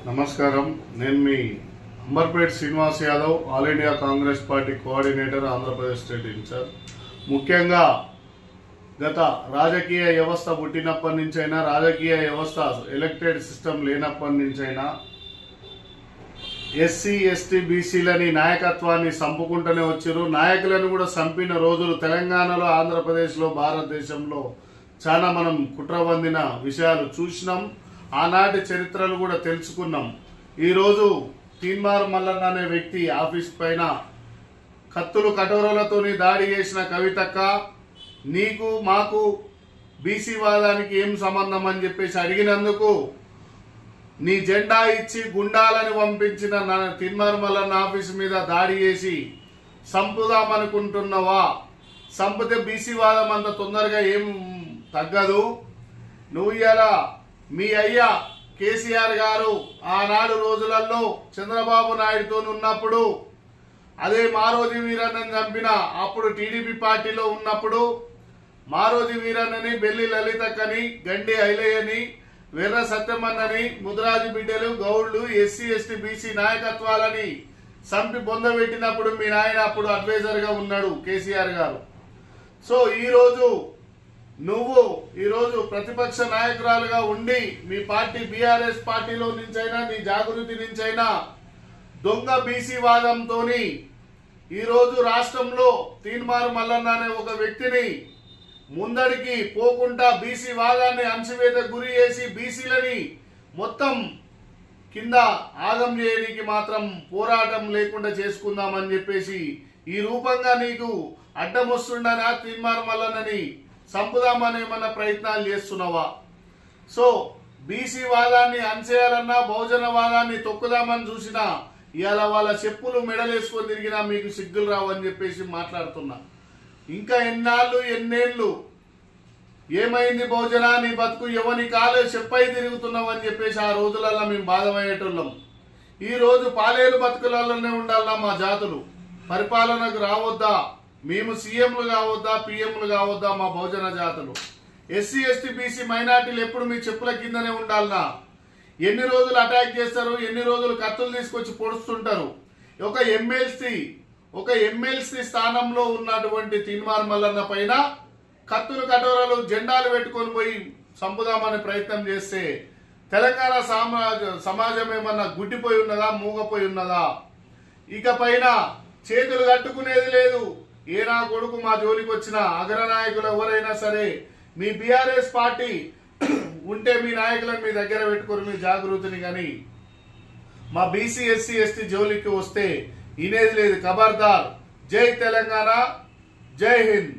నమస్కారం. నేను మీ Amberpet Srinivas Yadav, all India Congress party coordinator, Andhra Pradesh state in-charge. ముఖ్యంగా గత రాజకీయ వ్యవస్థ పుట్టినప్పటి నుంచైనా, రాజకీయ వ్యవస్థ ఎలక్టెడ్ సిస్టమ్ లేనప్పటి నుంచైనా ఎస్సీ ఎస్టీ బీసీలని నాయకత్వాన్ని చంపుకుంటూనే వచ్చారు. నాయకులను కూడా చంపిన రోజులు తెలంగాణలో, ఆంధ్రప్రదేశ్లో, భారతదేశంలో చాలా మనం కుట్రబందిన విషయాలు చూసినాం. ఆనాటి చరిత్రలు కూడా తెలుసుకున్నాం. ఈరోజు తీన్మార్ మల్లన్న అనే వ్యక్తి ఆఫీస్ పైన కత్తులు కటోరలతోని దాడి చేసిన కవితక్క, నీకు మాకు బీసీ వాదానికి ఏం సంబంధం అని చెప్పేసి అడిగినందుకు నీ జెండా ఇచ్చి గుండాలని పంపించిన తీన్మార్ మల్లన్న ఆఫీస్ మీద దాడి చేసి సంపుదామనుకుంటున్నావా? సంపితే బీసీ వాదం అంత తొందరగా ఏం తగ్గదు. నువ్వు ఇలా మీ అయ్యా కేసీఆర్ గారు ఆనాడు రోజులలో చంద్రబాబు నాయుడుతో ఉన్నప్పుడు, అదే మారోజీ వీరన్నని చంపిన అప్పుడు టీడీపీ పార్టీలో ఉన్నప్పుడు మారోజీ వీరన్నని, బెల్లి లలితక్కని, గండి ఐలయ్యని, వెర్ర సత్యమన్నని, ముదిరాజు బిడ్డలు, గౌడ్లు, ఎస్సీ ఎస్టీ బీసీ నాయకత్వాలని చంపి బొందబెట్టినప్పుడు మీ నాయన అప్పుడు అడ్వైజర్ గా ఉన్నాడు కేసీఆర్ గారు. సో ఈరోజు ప్రతిపక్ష నాయకురాలుగా ఉండి మీ పార్టీ బీఆర్ఎస్ పార్టీలో నుంచైనా, నీ జాగృతి నుంచైనా దొంగ బీసీ వాదంతో ఈరోజు రాష్ట్రంలో తీన్మార్ మల్లన్న అనే ఒక వ్యక్తిని ముందడికి పోకుండా బీసీ వాదాన్ని అణచివేతకు గురి చేసి బీసీలని మొత్తం కింద ఆగం చేయడానికి మాత్రం పోరాటం లేకుండా చేసుకుందామని చెప్పేసి ఈ రూపంగా నీకు అడ్డం వస్తుండనా తీన్మార్ మల్లన్నని సంపుదామని ఏమన్నా ప్రయత్నాలు చేస్తున్నావా? సో బీసీ వాదాన్ని అణచేయాలన్నా, బహుజన వాదాన్ని తొక్కుదామని చూసినా ఇవాళ వాళ్ళ చెప్పులు మెడలేసుకొని తిరిగినా మీకు సిగ్గులు రావని చెప్పేసి మాట్లాడుతున్నా. ఇంకా ఎన్నేళ్లు ఏమైంది బహుజన, నీ బతుకు ఎవని కాలే చెప్పై తిరుగుతున్నావు అని చెప్పేసి ఆ రోజులలో మేము బాధమయ్యేటోళ్ళం. ఈ రోజు పాలేరు బతుకులలోనే ఉండాలన్నా మా జాతులు పరిపాలనకు రావద్దా? మేము సీఎంలు కావద్దా, పీఎంలు కావద్దా? మా బహుజన జాతులు ఎస్సీ ఎస్టీ బీసీ మైనార్టీలు ఎప్పుడు మీ చెప్పుల కిందనే ఉండాలనా? ఎన్ని రోజులు అటాక్ చేస్తారు? ఎన్ని రోజులు కత్తులు తీసుకొచ్చి పొడుస్తుంటారు? ఒక ఎమ్మెల్సీ స్థానంలో ఉన్నటువంటి తీన్మార్ మల్లన్న పైన కత్తులు కటోరలు జెండాలు పెట్టుకొని పోయి చంపుదామనే ప్రయత్నం చేస్తే తెలంగాణ సమాజం ఏమన్నా గుడ్డిపోయి ఉన్నదా, మూగపోయి ఉన్నదా? ఇక పైన చేతులు కట్టుకునేది లేదు. ఏ నా కొడుకు మా జోలికి వచ్చిన అగ్రనాయకులు ఎవరైనా సరే, మీ బీఆర్ఎస్ పార్టీ ఉంటే మీ నాయకులను మీ దగ్గర పెట్టుకుని మీ జాగృతిని, కానీ మా బీసీ ఎస్సీ ఎస్టీ జోలికి వస్తే ఇనేది లేదు. ఖబర్దార్. జై తెలంగాణ, జై హింద్.